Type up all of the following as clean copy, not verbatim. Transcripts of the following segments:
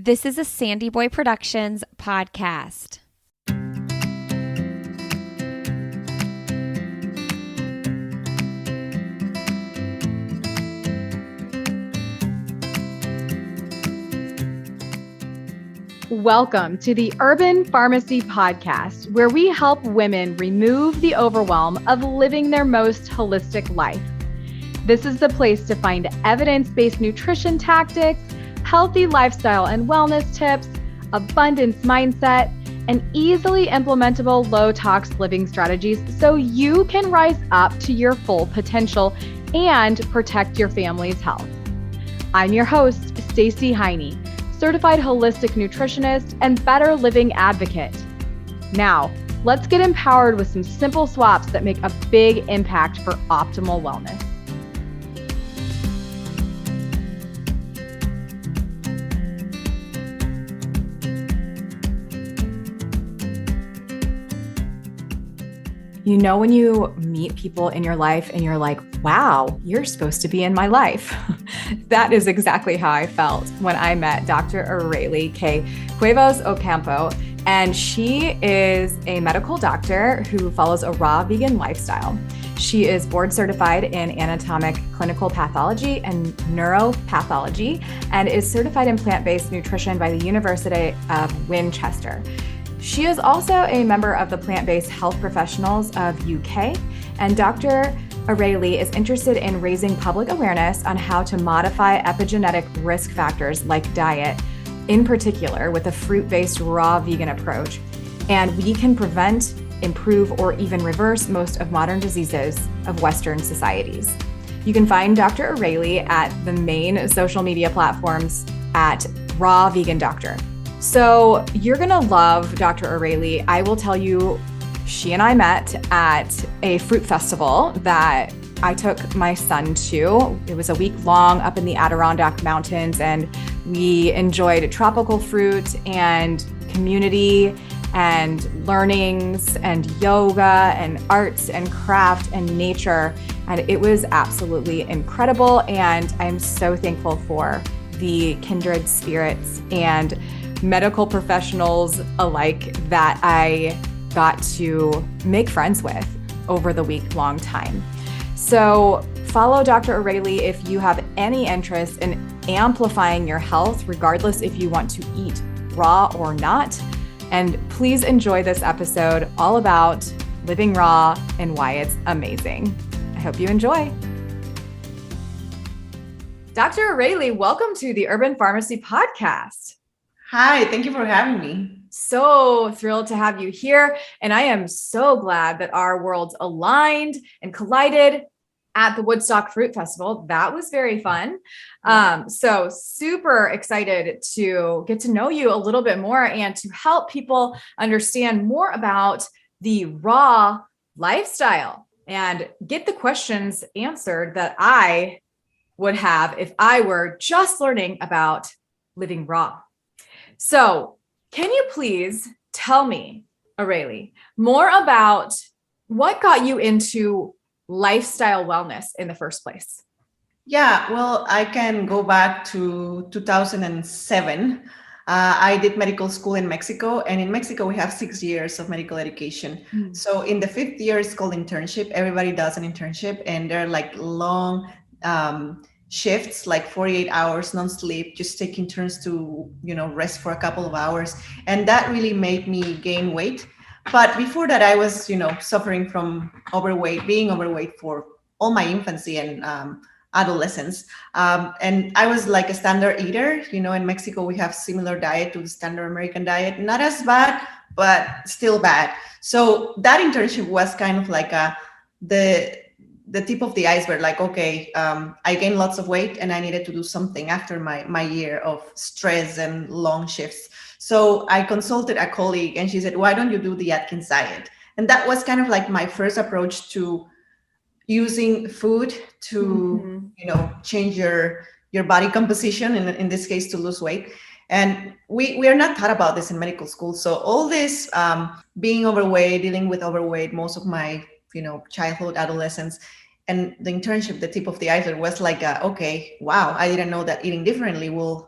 This is a SandyBoy Productions podcast. Welcome to the Urban Pharmacy Podcast, where we help women remove the overwhelm of living their most holistic life. This is the place to find evidence-based nutrition tactics, healthy lifestyle and wellness tips, abundance mindset, and easily implementable low-tox living strategies so you can rise up to your full potential and protect your family's health. I'm your host, Stacey, certified holistic nutritionist and better living advocate. Now, let's get empowered with some simple swaps that make a big impact for optimal wellness. You know, when you meet people in your life and you're like, wow, you're supposed to be in my life. That is exactly how I felt when I met Dr. Areli K. Cuevas Ocampo. And she is a medical doctor who follows a raw vegan lifestyle. She is board certified in anatomic clinical pathology and neuropathology and is certified in plant-based nutrition by the University of Winchester. She is also a member of the Plant-Based Health Professionals of UK, and Dr. Areli is interested in raising public awareness on how to modify epigenetic risk factors like diet, in particular with a fruit-based raw vegan approach. And we can prevent, improve, or even reverse most of modern diseases of Western societies. You can find Dr. Areli at the main social media platforms at Raw Vegan Doctor. So you're gonna love Dr. Areli. I will tell you, she and I met at a fruit festival that I took my son to. It was a week long up in the Adirondack Mountains, and we enjoyed tropical fruit and community and learnings and yoga and arts and craft and nature. And it was absolutely incredible. And I'm so thankful for the kindred spirits and medical professionals alike that I got to make friends with over the week-long time. So follow Dr. Areli if you have any interest in amplifying your health, regardless if you want to eat raw or not. And please enjoy this episode all about living raw and why it's amazing. I hope you enjoy. Dr. Areli, welcome to the Urban Pharmacy Podcast. Hi, thank you for having me. So thrilled to have you here. And I am so glad that our worlds aligned and collided at the Woodstock Fruit Festival. That was very fun. So super excited to get to know you a little bit more and to help people understand more about the raw lifestyle and get the questions answered that I would have if I were just learning about living raw. So can you please tell me, Areli, more about what got you into lifestyle wellness in the first place? Yeah, well, I can go back to 2007. I did medical school in Mexico, and in Mexico, we have 6 years of medical education. So in the 5th year, it's called internship. Everybody does an internship, and they're like long shifts, like 48 hours non-sleep, just taking turns to, rest for a couple of hours. And that really made me gain weight. But before that, I was, suffering from being overweight for all my infancy and adolescence. And I was like a standard eater. In Mexico, we have similar diet to the standard American diet, not as bad, but still bad. So that internship was kind of like the tip of the iceberg, like, okay, I gained lots of weight and I needed to do something after my year of stress and long shifts. So I consulted a colleague and she said, why don't you do the Atkins diet? And that was kind of like my first approach to using food to, change your body composition, in this case, to lose weight. And we are not taught about this in medical school. So all this being overweight, dealing with overweight, most of my, childhood, adolescence, and the internship, the tip of the iceberg was like, okay, wow, I didn't know that eating differently will,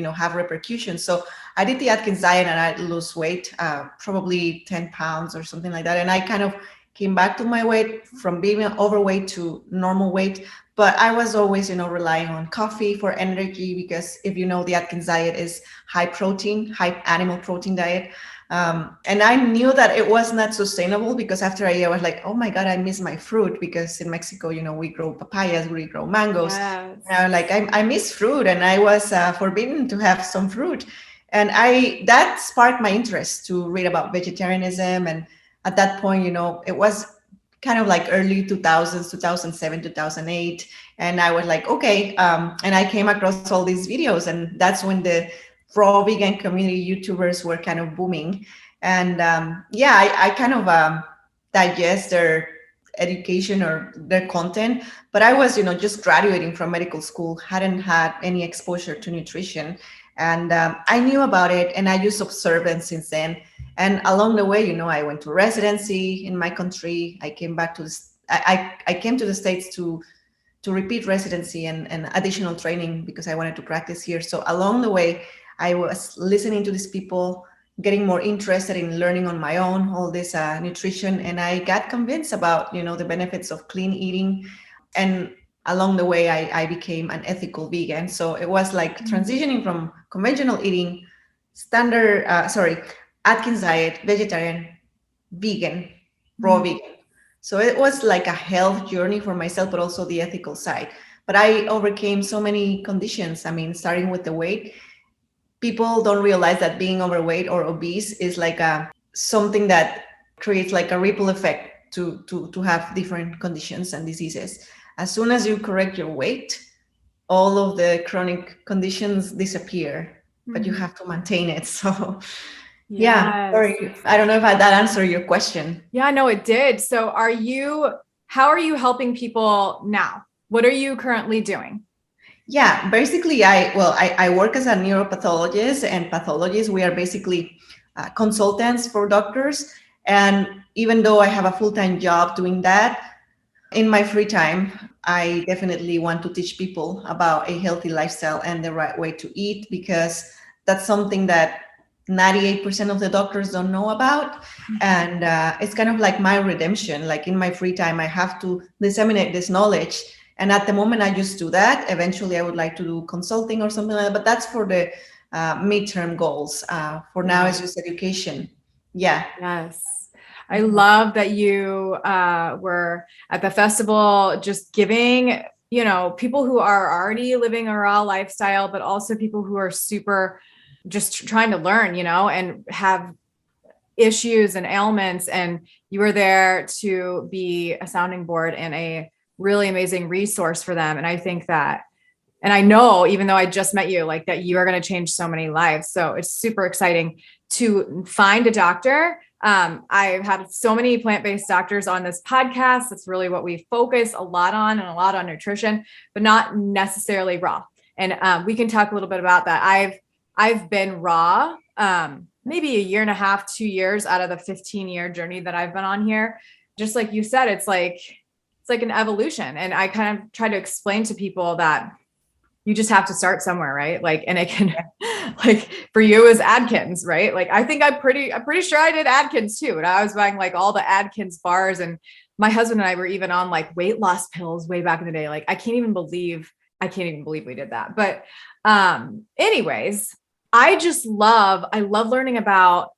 have repercussions. So I did the Atkins diet and I lose weight, probably 10 pounds or something like that. And I kind of came back to my weight from being overweight to normal weight. But I was always, relying on coffee for energy, because if you know, the Atkins diet is high protein, high animal protein diet. And I knew that it was not sustainable, because after a year I was like, oh my God, I miss my fruit, because in Mexico, we grow papayas, we grow mangoes. Yes. And I was like, I miss fruit, and I was forbidden to have some fruit. And that sparked my interest to read about vegetarianism. And at that point, it was kind of like early 2000s, 2007, 2008. And I was like, okay. And I came across all these videos, and that's when the raw vegan community YouTubers were kind of booming. And I kind of digest their education or their content, but I was, just graduating from medical school, hadn't had any exposure to nutrition. And I knew about it, and I just observed it since then. And along the way, I went to residency in my country. I came back to this. I came to the States to repeat residency and additional training, because I wanted to practice here. So along the way, I was listening to these people, getting more interested in learning on my own, all this nutrition. And I got convinced about, the benefits of clean eating. And along the way, I became an ethical vegan. So it was like transitioning from conventional eating, Atkins diet, vegetarian, vegan, raw vegan. So it was like a health journey for myself, but also the ethical side. But I overcame so many conditions. I mean, starting with the weight. People don't realize that being overweight or obese is like something that creates like a ripple effect to have different conditions and diseases. As soon as you correct your weight, all of the chronic conditions disappear, but you have to maintain it. So yeah, sorry. I don't know if that answered your question. Yeah, no, it did. So how are you helping people now? What are you currently doing? Yeah, basically, I work as a neuropathologist, and pathologists, we are basically consultants for doctors. And even though I have a full-time job doing that, in my free time, I definitely want to teach people about a healthy lifestyle and the right way to eat, because that's something that 98% of the doctors don't know about. And it's kind of like my redemption. Like in my free time, I have to disseminate this knowledge. And at the moment, I just do that. Eventually, I would like to do consulting or something like that. But that's for the midterm goals. For now, it's just education. Yeah. Yes. I love that you were at the festival, just giving, people who are already living a raw lifestyle, but also people who are super just trying to learn, and have issues and ailments. And you were there to be a sounding board and a really amazing resource for them. And I think that, and I know, even though I just met you, like that you are going to change so many lives. So it's super exciting to find a doctor. I've had so many plant-based doctors on this podcast. That's really what we focus a lot on, and a lot on nutrition, but not necessarily raw. And we can talk a little bit about that. I've been raw, maybe a year and a half, 2 years out of the 15-year journey that I've been on here. Just like you said, it's like an evolution. And I kind of try to explain to people that you just have to start somewhere, right? Like, and it can, like for you is Atkins, right? Like, I think I'm pretty sure I did Atkins too. And I was buying like all the Atkins bars, and my husband and I were even on like weight loss pills way back in the day. Like, I can't even believe we did that. But anyways, I love learning about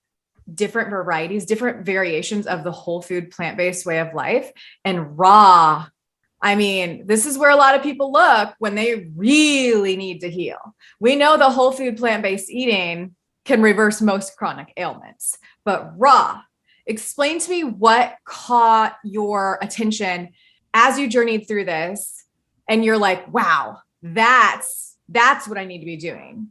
different varieties, different variations of the whole food, plant-based way of life. And raw, I mean, this is where a lot of people look when they really need to heal. We know the whole food, plant-based eating can reverse most chronic ailments, but raw, explain to me what caught your attention as you journeyed through this. And you're like, wow, that's what I need to be doing.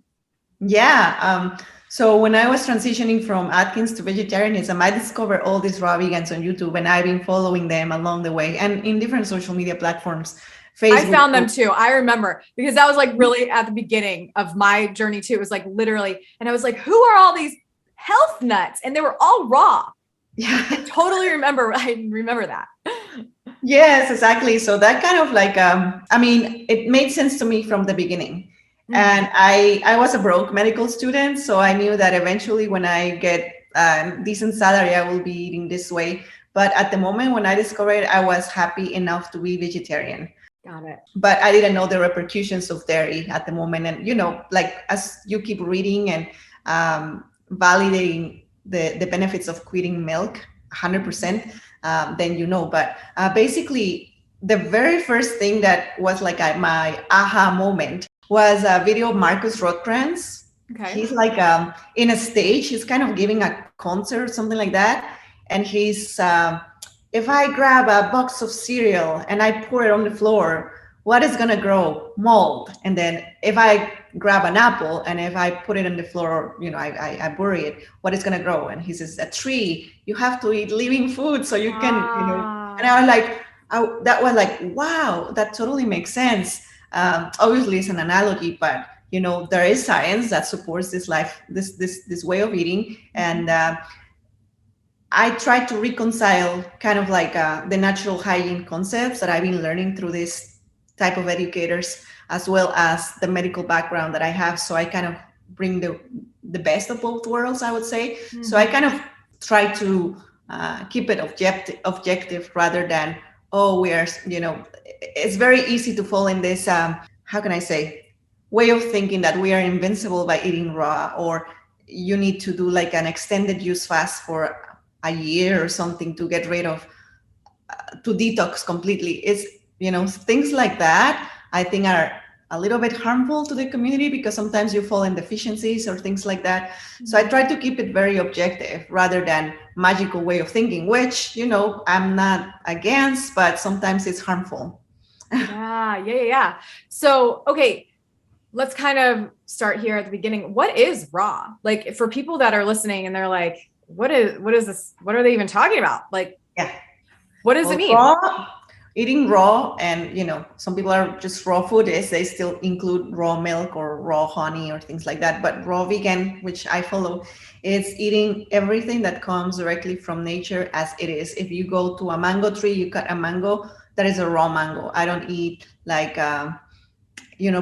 Yeah. So when I was transitioning from Atkins to vegetarianism, I discovered all these raw vegans on YouTube, and I've been following them along the way and in different social media platforms. Facebook. I found them too. I remember, because that was like really at the beginning of my journey too. It was like literally, and I was like, who are all these health nuts? And they were all raw. Yeah. I totally remember. I remember that. Yes, exactly. So that kind of like, it made sense to me from the beginning. And I was a broke medical student, so I knew that eventually when I get a decent salary, I will be eating this way. But at the moment when I discovered it, I was happy enough to be vegetarian. Got it. But I didn't know the repercussions of dairy at the moment. And, like as you keep reading and validating the benefits of quitting milk 100%, then But basically, the very first thing that was like my aha moment was a video of Marcus Rothkranz. Okay. He's like in a stage, he's kind of giving a concert, something like that. And he's, if I grab a box of cereal and I pour it on the floor, what is going to grow? Mold. And then if I grab an apple and if I put it on the floor, I bury it, what is going to grow? And he says, a tree. You have to eat living food so you can, And I was like, that was like, wow, that totally makes sense. Obviously, it's an analogy, but there is science that supports this way of eating, and I try to reconcile kind of like the natural hygiene concepts that I've been learning through this type of educators, as well as the medical background that I have. So I kind of bring the best of both worlds, I would say. So I kind of try to keep it objective rather than, we are, it's very easy to fall in this, how can I say, way of thinking that we are invincible by eating raw, or you need to do like an extended use fast for a year or something to get rid of, to detox completely. It's, things like that, I think are a little bit harmful to the community because sometimes you fall in deficiencies or things like that. So I try to keep it very objective rather than magical way of thinking, which, I'm not against, but sometimes it's harmful. Yeah. So, okay, let's kind of start here at the beginning. What is raw? Like for people that are listening and they're like, what is this? What are they even talking about? Like, what does it mean? Raw, eating raw, and some people are just raw foodies. They still include raw milk or raw honey or things like that. But raw vegan, which I follow, is eating everything that comes directly from nature as it is. If you go to a mango tree, you cut a mango, that is a raw mango. I don't eat like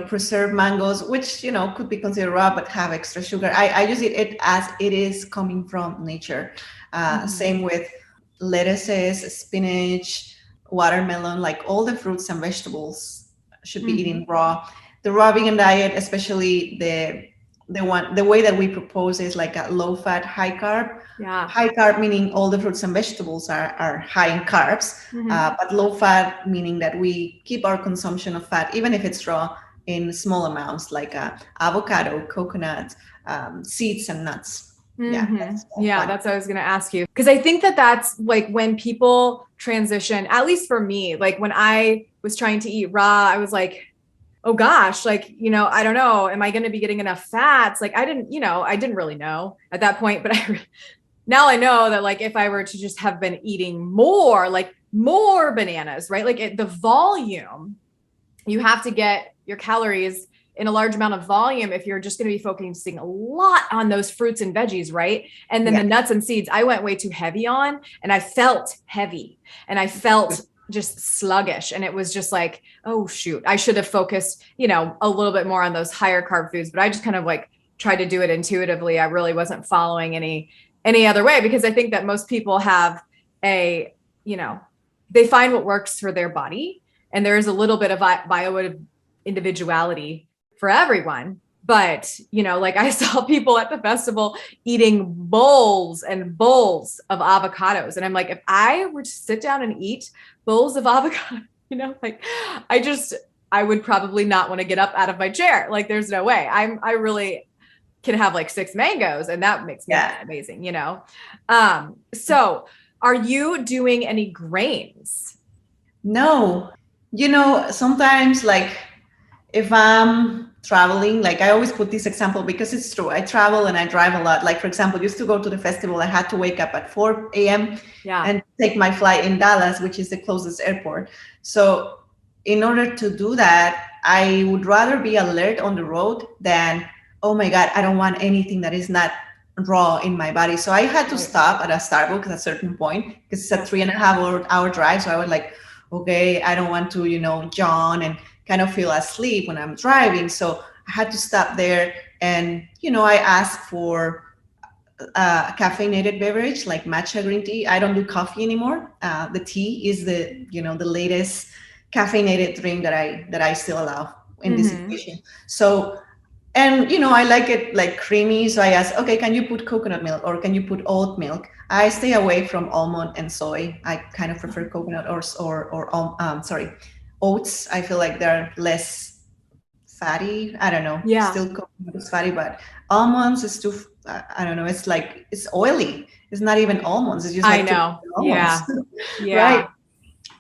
preserved mangoes, which could be considered raw but have extra sugar. I just eat it as it is coming from nature. Same with lettuces, spinach, watermelon, like all the fruits and vegetables should be eaten raw. The raw vegan diet, especially the way that we propose, is like a low fat, high carb. High carb meaning all the fruits and vegetables are high in carbs, but low fat meaning that we keep our consumption of fat, even if it's raw, in small amounts, like avocado, coconut, seeds and nuts. That's what I was going to ask you. Because I think that's like when people transition, at least for me, like when I was trying to eat raw, I was like, oh gosh, like, I don't know, am I going to be getting enough fats? Like I didn't really know at that point, but now I know that like, if I were to just have been eating more bananas, right? Like the volume, you have to get your calories in a large amount of volume if you're just going to be focusing a lot on those fruits and veggies, right? And then the nuts and seeds, I went way too heavy on, and I felt heavy and I felt just sluggish. And it was just like, oh shoot, I should have focused, a little bit more on those higher carb foods, but I just kind of like tried to do it intuitively. I really wasn't following any other way, because I think that most people have they find what works for their body. And there is a little bit of bio individuality for everyone. But, like I saw people at the festival eating bowls and bowls of avocados. And I'm like, if I were to sit down and eat bowls of avocado, I would probably not want to get up out of my chair. Like there's no way. I really can have like 6 mangoes, and that makes me amazing, So are you doing any grains? No. Sometimes like if I'm traveling, like I always put this example because it's true. I travel and I drive a lot. Like for example, used to go to the festival, I had to wake up at 4 a.m. and take my flight in Dallas, which is the closest airport. So in order to do that, I would rather be alert on the road than, oh my God, I don't want anything that is not raw in my body. So I had to stop at a Starbucks at a certain point because it's a 3.5 hour drive. So I was like, okay, I don't want to, yawn and kind of feel asleep when I'm driving. So I had to stop there. And, I asked for a caffeinated beverage like matcha green tea. I don't do coffee anymore. The tea is the latest caffeinated drink that I still allow in this situation. So, and I like it like creamy. So I asked, okay, can you put coconut milk or can you put oat milk? I stay away from almond and soy. I kind of prefer coconut or oats. I feel like they're less fatty. I don't know. Yeah. Still coconut is fatty, but almonds is too. I don't know. It's like it's oily. It's not even almonds. It's just like I know. Yeah. Yeah. Right.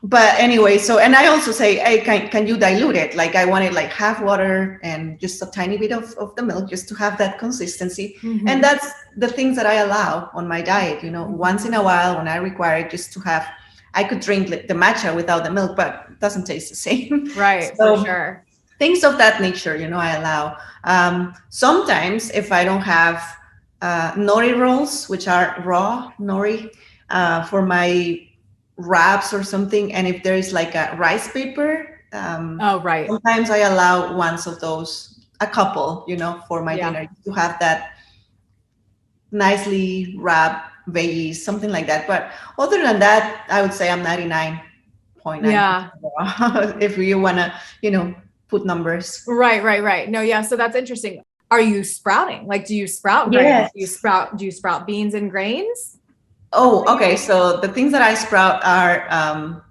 But anyway, and I also say, hey, can you dilute it? Like I want it like half water and just a tiny bit of the milk just to have that consistency. And that's the things that I allow on my diet, once in a while when I require it just to have, I could drink the matcha without the milk, but it doesn't taste the same. Right. So, for sure. Things of that nature, I allow. Sometimes if I don't have nori rolls, which are raw nori, for my wraps or something, and if there is like a rice paper, right. sometimes I allow once of those, a couple, for my dinner to have that nicely wrapped veggies, something like that. But other than that, I would say I'm 99.9. Yeah. If you want to, put numbers. Right. No, yeah. So that's interesting. Are you sprouting? Like, do you sprout grains? Yes. Do you sprout beans and grains? Oh, okay. So the things that I sprout are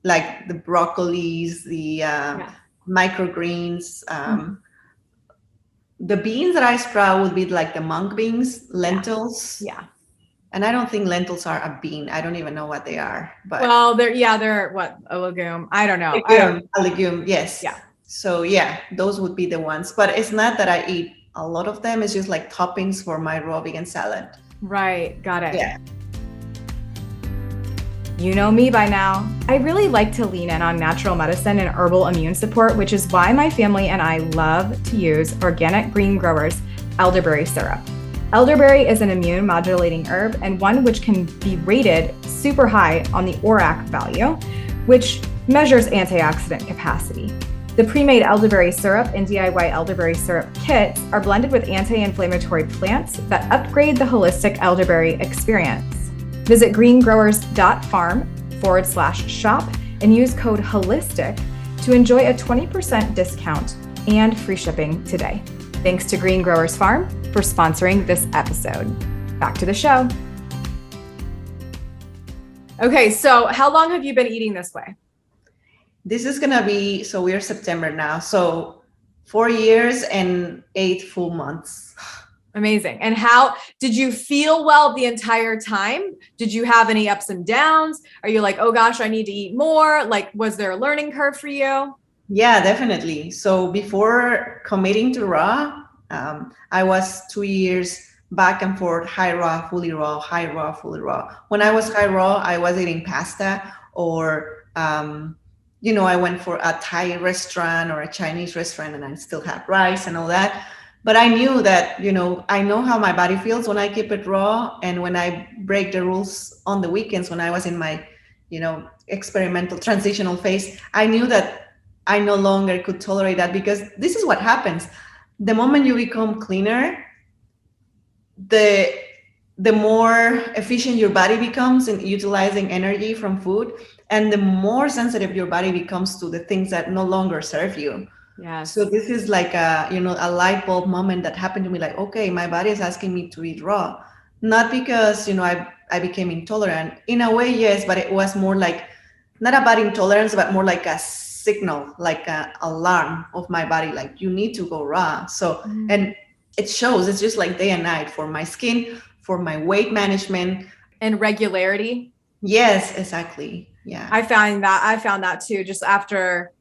like the broccolis, the microgreens. The beans that I sprout would be like the monk beans, lentils. Yeah. And I don't think lentils are a bean. I don't even know what they are. But well, they're what, a legume? I don't know. A legume, yes. Yeah. So those would be the ones. But it's not that I eat a lot of them. It's just like toppings for my raw vegan salad. Right. Got it. Yeah. You know me by now. I really like to lean in on natural medicine and herbal immune support, which is why my family and I love to use Organic Green Growers elderberry syrup. Elderberry is an immune modulating herb and one which can be rated super high on the ORAC value, which measures antioxidant capacity. The pre-made elderberry syrup and DIY elderberry syrup kits are blended with anti-inflammatory plants that upgrade the holistic elderberry experience. Visit greengrowers.farm/shop and use code HOLISTIC to enjoy a 20% discount and free shipping today. Thanks to Green Growers Farm for sponsoring this episode. Back to the show. Okay, so how long have you been eating this way? This is going to be, so we're September now. So 4 years and 8 full months. Amazing. And how did you feel well the entire time? Did you have any ups and downs? Are you like, oh gosh, I need to eat more? Like, was there a learning curve for you? Yeah, definitely. So before committing to raw, I was 2 years back and forth, high raw, fully raw, high raw, fully raw. When I was high raw, I was eating pasta or, I went for a Thai restaurant or a Chinese restaurant and I still had rice and all that. But I knew that, I know how my body feels when I keep it raw. And when I break the rules on the weekends, when I was in my, experimental transitional phase, I knew that I no longer could tolerate that because this is what happens. The moment you become cleaner, the more efficient your body becomes in utilizing energy from food, and the more sensitive your body becomes to the things that no longer serve you. Yeah. So this is like a light bulb moment that happened to me. Like, okay, my body is asking me to eat raw, not because I became intolerant. In a way, yes, but it was more like not about intolerance, but more like a signal, like an alarm of my body, like you need to go raw. So and it shows. It's just like day and night for my skin, for my weight management, and regularity. Yes, exactly. Yeah, I found that too. Just after.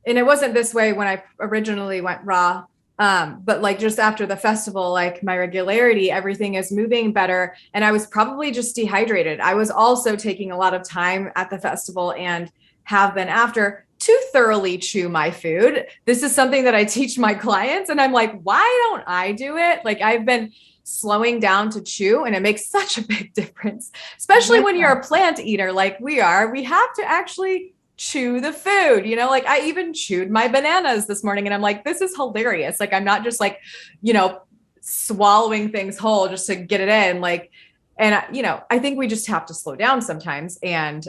And it wasn't this way when I originally went raw, but like just after the festival, like my regularity, everything is moving better. And I was probably just dehydrated. I was also taking a lot of time at the festival and have been after to thoroughly chew my food. This is something that I teach my clients. And I'm like, why don't I do it? Like I've been slowing down to chew and it makes such a big difference, especially when you're a plant eater like we are. We have to actually chew the food, you know, like I even chewed my bananas this morning and I'm like, this is hilarious. Like, I'm not just like, you know, swallowing things whole just to get it in. Like, and you know, I think we just have to slow down sometimes and,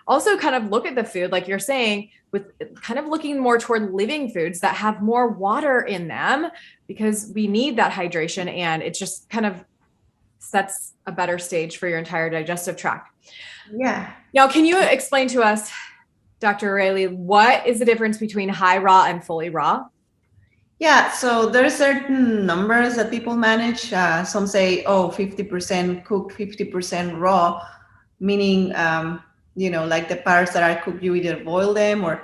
also kind of look at the food, like you're saying, with kind of looking more toward living foods that have more water in them, because we need that hydration and it just kind of sets a better stage for your entire digestive tract. Yeah. Now, can you explain to us, Dr. Areli, what is the difference between high raw and fully raw? Yeah, so there are certain numbers that people manage. Some say, 50% cooked, 50% raw, meaning, you know, like the parts that are cooked, you either boil them or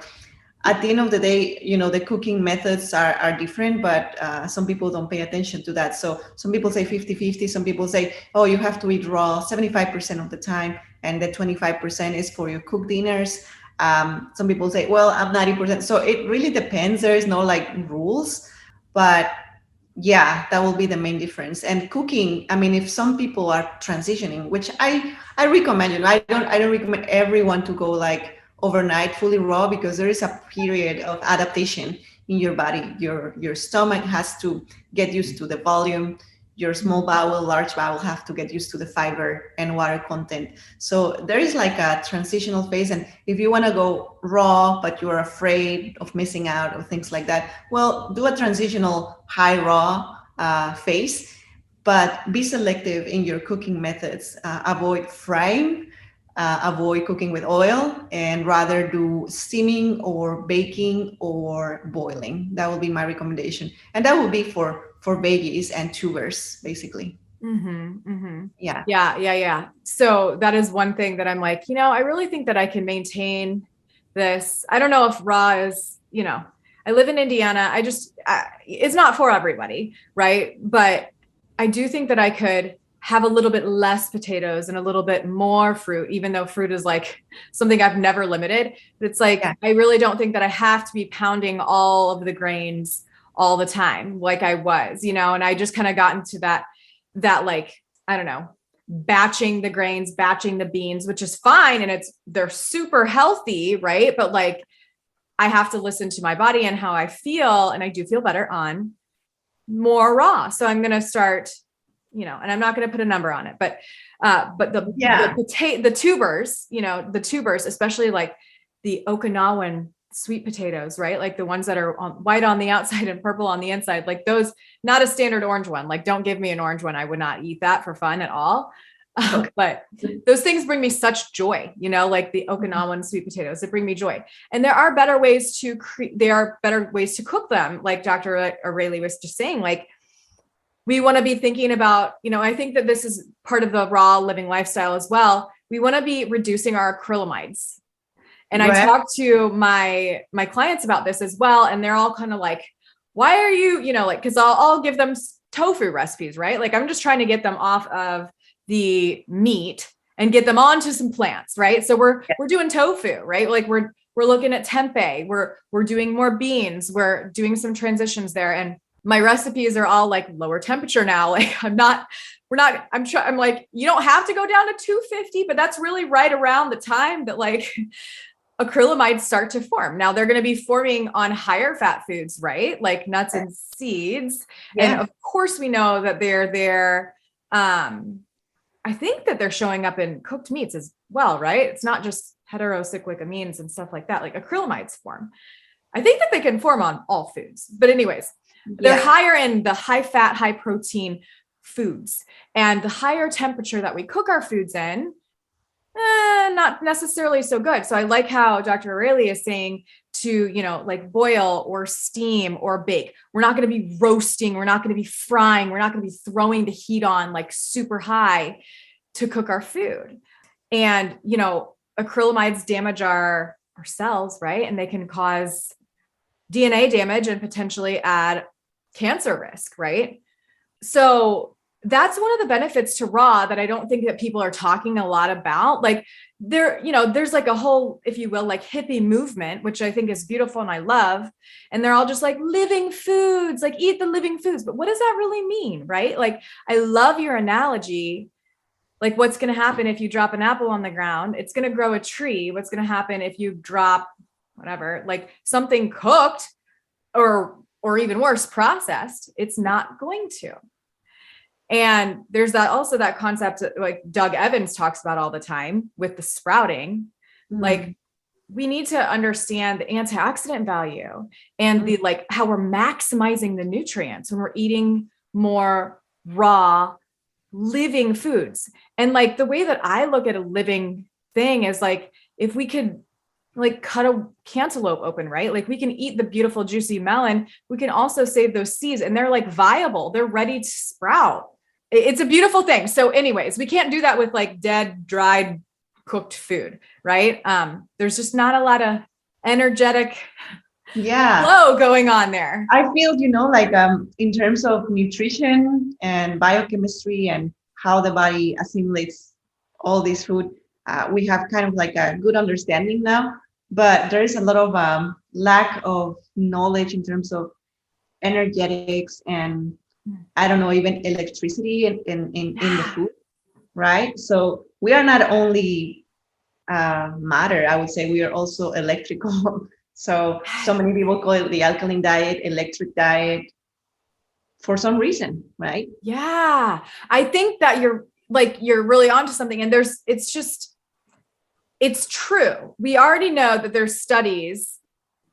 at the end of the day, you know, the cooking methods are different, but some people don't pay attention to that. So some people say 50-50. Some people say, you have to eat raw 75% of the time, and the 25% is for your cooked dinners. Some people say, well, I'm 90%. So it really depends. There is no like rules, but yeah, that will be the main difference. And cooking, I mean, if some people are transitioning, which I recommend, you know, I don't recommend everyone to go like overnight fully raw, because there is a period of adaptation in your body. Your stomach has to get used to the volume. Your small bowel, large bowel have to get used to the fiber and water content. So there is like a transitional phase. And if you want to go raw, but you're afraid of missing out or things like that, well, do a transitional high raw phase, but be selective in your cooking methods. Avoid frying, avoid cooking with oil, and rather do steaming or baking or boiling. That will be my recommendation. And that will be for veggies and tubers, basically. Yeah. So that is one thing that I'm like, you know, I really think that I can maintain this. I don't know if raw is, you know, I live in Indiana. It's not for everybody, right? But I do think that I could have a little bit less potatoes and a little bit more fruit, even though fruit is like something I've never limited. It's like, I really don't think that I have to be pounding all of the grains all the time like I was, you know, and I just kind of got into that like, I don't know, batching the grains, batching the beans, which is fine. And they're super healthy, right? But like, I have to listen to my body and how I feel. And I do feel better on more raw. So I'm going to start, you know, and I'm not going to put a number on it, but the tubers, you know, the tubers, especially like the Okinawan sweet potatoes, right? Like the ones that are white on the outside and purple on the inside, like those, not a standard orange one. Like, don't give me an orange one. I would not eat that for fun at all. But those things bring me such joy, you know, like the Okinawan sweet potatoes that bring me joy. And there are better ways to cook them. Like Dr. Areli was just saying, like, we want to be thinking about, you know, I think that this is part of the raw living lifestyle as well. We want to be reducing our acrylamides. And I talked to my clients about this as well. And they're all kind of like, why are you, you know, like, cause I'll give them tofu recipes, right? Like, I'm just trying to get them off of the meat and get them onto some plants, right? So we're doing tofu, right? Like we're looking at tempeh, we're doing more beans, we're doing some transitions there. And my recipes are all like lower temperature now. Like I'm like, you don't have to go down to 250, but that's really right around the time that like acrylamides start to form. Now they're going to be forming on higher fat foods, right? Like nuts and seeds. Yeah. And of course we know that they're there. I think that they're showing up in cooked meats as well, right? It's not just heterocyclic amines and stuff like that. Like acrylamides form. I think that they can form on all foods, but anyways, they're higher in the high fat, high protein foods, and the higher temperature that we cook our foods in, not necessarily so good. So I like how Dr. Areli is saying to, you know, like boil or steam or bake. We're not going to be roasting. We're not going to be frying. We're not going to be throwing the heat on like super high to cook our food. And, you know, acrylamides damage our cells, right? And they can cause DNA damage and potentially add cancer risk, right? So that's one of the benefits to raw that I don't think that people are talking a lot about. Like there's like a whole, if you will, like hippie movement, which I think is beautiful and I love. And they're all just like living foods, like eat the living foods. But what does that really mean? Right? Like, I love your analogy Like, what's going to happen if you drop an apple on the ground? It's going to grow a tree. What's going to happen if you drop whatever, like something cooked or even worse, processed? It's not going to. And there's that concept like Doug Evans talks about all the time with the sprouting. Like, we need to understand the antioxidant value and the, like, how we're maximizing the nutrients when we're eating more raw living foods. And like, the way that I look at a living thing is like, if we could like cut a cantaloupe open, right? Like, we can eat the beautiful juicy melon. We can also save those seeds, and they're like viable. They're ready to sprout. It's a beautiful thing. So anyways, we can't do that with like dead, dried, cooked food, right? There's just not a lot of energetic flow going on there. I feel, like in terms of nutrition and biochemistry and how the body assimilates all this food, we have kind of like a good understanding now, but there is a lot of lack of knowledge in terms of energetics and, I don't know, even electricity in the food, right? So we are not only matter, I would say we are also electrical. So many people call it the alkaline diet, electric diet, for some reason, right? Yeah. I think that you're really onto something. And it's true. We already know that there's studies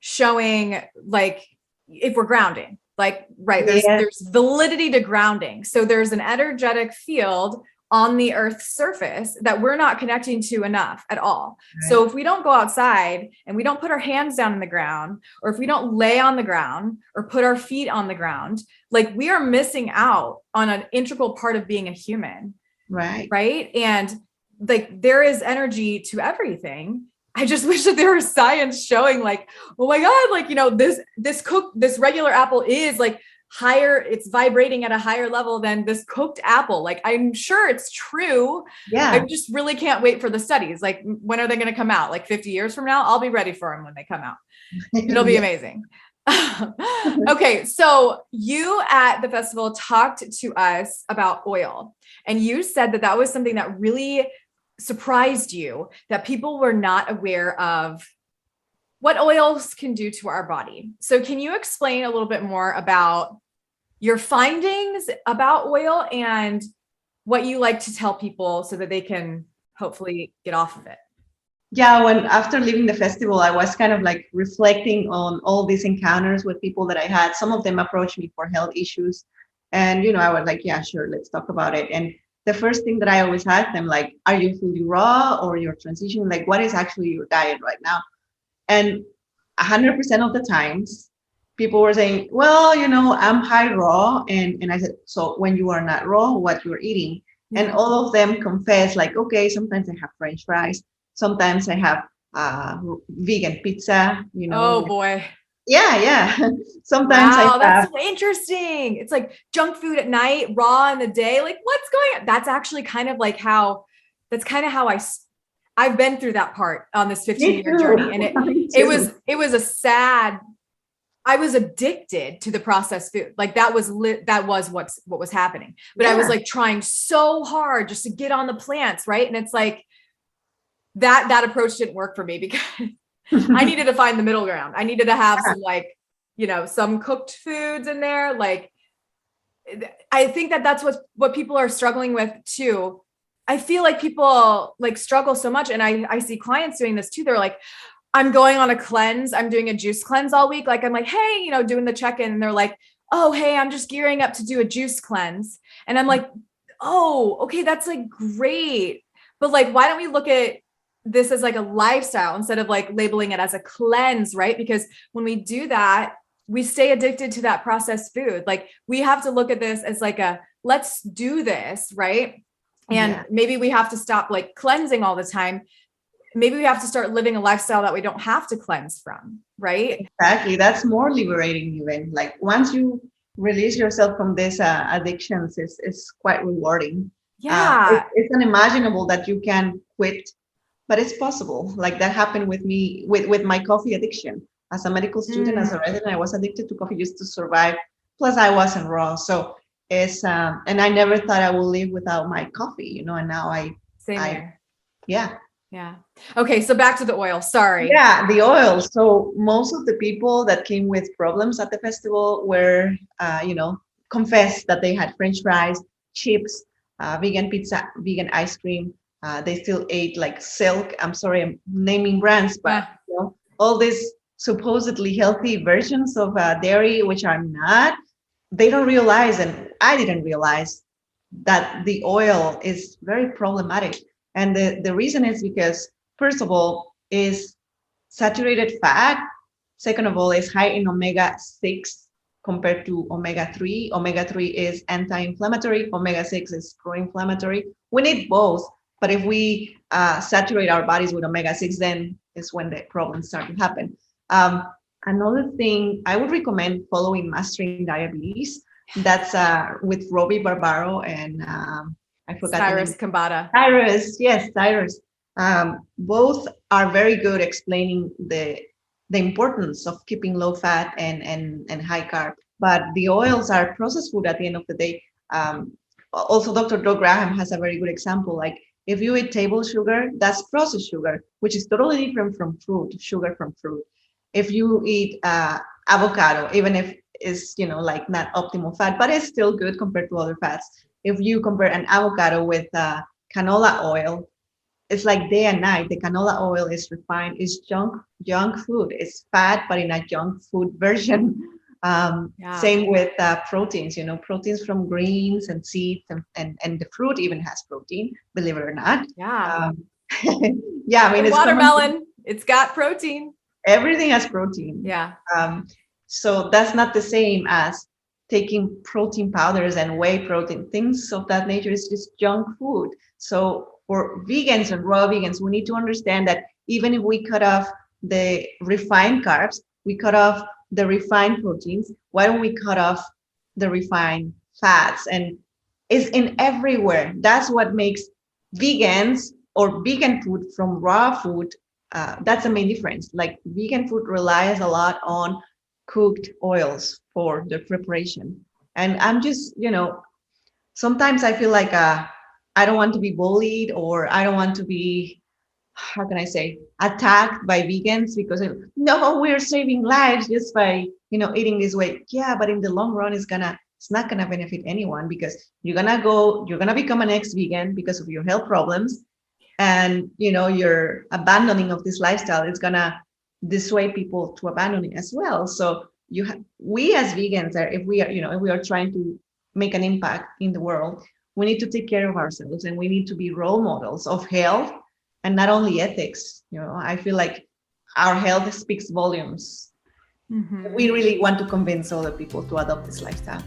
showing, like, if we're grounding, like, right, there's validity to grounding. So there's an energetic field on the earth's surface that we're not connecting to enough at all. Right. So if we don't go outside and we don't put our hands down in the ground, or if we don't lay on the ground or put our feet on the ground, like, we are missing out on an integral part of being a human. Right. Right. And like, there is energy to everything. I just wish that there was science showing, like, oh my God, like, this regular apple is like higher, it's vibrating at a higher level than this cooked apple. Like, I'm sure it's true. Yeah. I just really can't wait for the studies. Like, when are they going to come out? Like 50 years from now? I'll be ready for them when they come out. It'll be amazing. Okay. So you at the festival talked to us about oil, and you said that was something that really surprised you, that people were not aware of what oils can do to our body. So can you explain a little bit more about your findings about oil and what you like to tell people so that they can hopefully get off of it? Yeah, after leaving the festival, I was kind of like reflecting on all these encounters with people that I had. Some of them approached me for health issues. And, I was like, yeah, sure, let's talk about it. And the first thing that I always ask them, like, are you fully raw or you're transitioning? Like, what is actually your diet right now? And 100% of the times, people were saying, well, I'm high raw. And I said, so when you are not raw, what you're eating? Yeah. And all of them confess, like, okay, sometimes I have French fries. Sometimes I have vegan pizza, Oh, boy. Yeah. Sometimes that's so interesting. It's like junk food at night, raw in the day. Like, what's going on? That's actually kind of like how I've been through that part on this 15-year journey. And it was a sad, I was addicted to the processed food. Like, that was what was happening. But I was like trying so hard just to get on the plants. Right. And it's like, that approach didn't work for me, because I needed to find the middle ground. I needed to have some, like, some cooked foods in there. Like, I think that's what people are struggling with too. I feel like people like struggle so much. And I see clients doing this too. They're like, I'm going on a cleanse. I'm doing a juice cleanse all week. Like, I'm like, hey, doing the check-in, and they're like, oh, hey, I'm just gearing up to do a juice cleanse. And I'm like, oh, okay, that's like great. But like, why don't we look at this as like a lifestyle instead of like labeling it as a cleanse, right? Because when we do that, we stay addicted to that processed food. Like, we have to look at this as like let's do this, right? And maybe we have to stop like cleansing all the time. Maybe we have to start living a lifestyle that we don't have to cleanse from, right? Exactly. That's more liberating even. Like, once you release yourself from these addictions, it's quite rewarding. Yeah. It's unimaginable that you can quit, but it's possible. Like, that happened with me with my coffee addiction. As a medical student, as a resident, I was addicted to coffee just to survive. Plus, I wasn't raw. So is, and I never thought I would live without my coffee, and now Same I, here. yeah. Yeah. Okay. So back to the oil. Sorry. Yeah, the oil. So most of the people that came with problems at the festival were, confessed that they had French fries, chips, vegan pizza, vegan ice cream. They still ate like Silk. I'm sorry, I'm naming brands, but all these supposedly healthy versions of dairy, which are not. They don't realize, and I didn't realize that the oil is very problematic. And the reason is because, first of all, is saturated fat. Second of all, is high in omega-6 compared to omega-3. Omega-3 is anti-inflammatory. Omega-6 is pro-inflammatory. We need both. But if we saturate our bodies with omega-6, then is when the problems start to happen. Another thing, I would recommend following Mastering Diabetes. That's with Robbie Barbaro and I forgot Cyrus Kambata. Cyrus, yes, Cyrus. Both are very good explaining the importance of keeping low fat and high carb. But the oils are processed food at the end of the day. Also, Dr. Doug Graham has a very good example. Like if you eat table sugar, that's processed sugar, which is totally different from fruit, sugar from fruit. If you eat avocado, even if it's like not optimal fat, but it's still good compared to other fats. If you compare an avocado with canola oil, it's like day and night. The canola oil is refined, is junk food. It's fat, but in a junk food version. Same with proteins. Proteins from greens and seeds, and the fruit even has protein. Believe it or not. Yeah. Yeah. I mean, it's watermelon. It's got protein. Everything has protein. Yeah. So that's not the same as taking protein powders and whey protein. Things of that nature is just junk food. So for vegans and raw vegans, we need to understand that even if we cut off the refined carbs, we cut off the refined proteins, why don't we cut off the refined fats? And it's in everywhere. That's what makes vegans or vegan food from raw food. That's the main difference. Like vegan food relies a lot on cooked oils for the preparation. And I'm just, sometimes I feel like I don't want to be bullied, or I don't want to be, how can I say, attacked by vegans because no, we're saving lives just by, eating this way. Yeah, but in the long run, it's not gonna benefit anyone, because you're gonna become an ex-vegan because of your health problems. And your abandoning of this lifestyle is gonna dissuade people to abandon it as well. So we as vegans if we are trying to make an impact in the world, we need to take care of ourselves, and we need to be role models of health and not only ethics. I feel like our health speaks volumes. Mm-hmm. We really want to convince other people to adopt this lifestyle.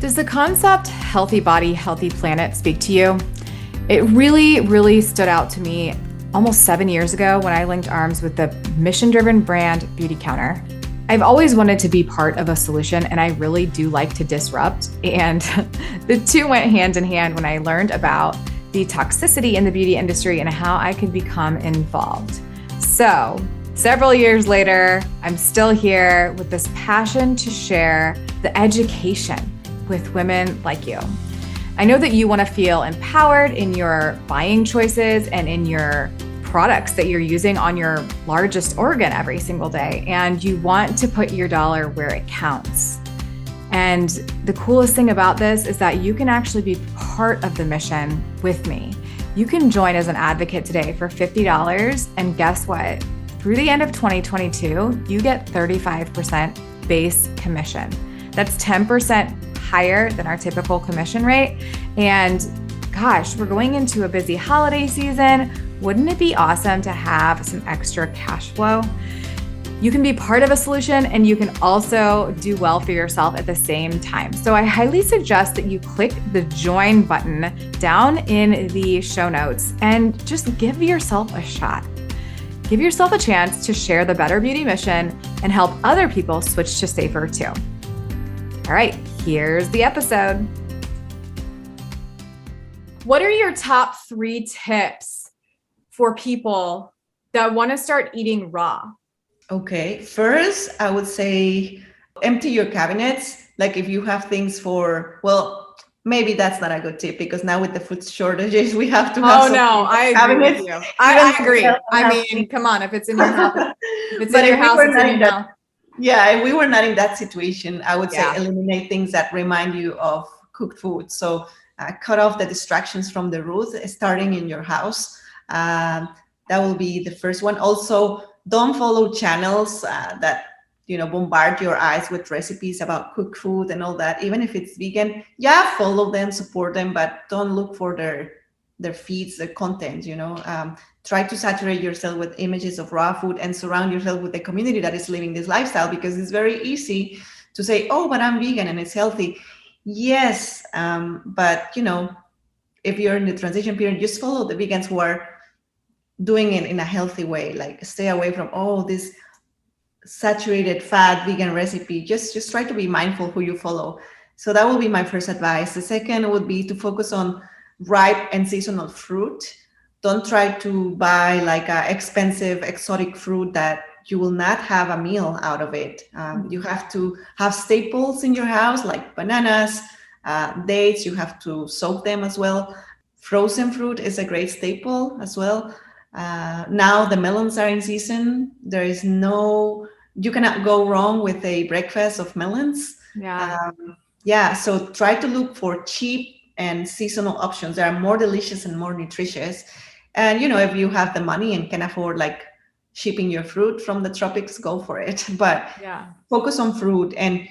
Does the concept healthy body, healthy planet speak to you? It really, really stood out to me almost 7 years ago when I linked arms with the mission-driven brand Beauty Counter. I've always wanted to be part of a solution, and I really do like to disrupt. And the two went hand in hand when I learned about the toxicity in the beauty industry and how I could become involved. So several years later, I'm still here with this passion to share the education with women like you. I know that you want to feel empowered in your buying choices and in your products that you're using on your largest organ every single day, and you want to put your dollar where it counts. And the coolest thing about this is that you can actually be part of the mission with me. You can join as an advocate today for $50, and guess what? Through the end of 2022, you get 35% base commission. That's 10% higher than our typical commission rate. And gosh, we're going into a busy holiday season. Wouldn't it be awesome to have some extra cash flow? You can be part of a solution, and you can also do well for yourself at the same time. So I highly suggest that you click the join button down in the show notes and just give yourself a shot. Give yourself a chance to share the Better Beauty mission and help other people switch to safer too. All right, here's the episode. What are your top 3 tips for people that want to start eating raw? Okay, first, I would say empty your cabinets. Like if you have things for, well, maybe that's not a good tip because now with the food shortages, we have to have I agree with cabinets. you. I agree. I mean, come on, if it's in your house, it's in your house, it's in your house. Yeah, if we were not in that situation, I would say Yeah. eliminate things that remind you of cooked food. So cut off the distractions from the root, starting in your house. That will be the first one. Also, don't follow channels that bombard your eyes with recipes about cooked food and all that. Even if it's vegan, yeah, follow them, support them, but don't look for their feeds, their content. Try to saturate yourself with images of raw food and surround yourself with a community that is living this lifestyle, because it's very easy to say, oh, but I'm vegan and it's healthy. Yes, but if you're in the transition period, just follow the vegans who are doing it in a healthy way. Like stay away from this saturated fat vegan recipe. Just try to be mindful who you follow. So that will be my first advice. The second would be to focus on ripe and seasonal fruit. Don't try to buy like a expensive exotic fruit that you will not have a meal out of it. You have to have staples in your house like bananas, dates. You have to soak them as well. Frozen fruit is a great staple as well. Now the melons are in season. You cannot go wrong with a breakfast of melons. Yeah. So try to look for cheap and seasonal options. They are more delicious and more nutritious. And if you have the money and can afford like shipping your fruit from the tropics, go for it. But focus on fruit and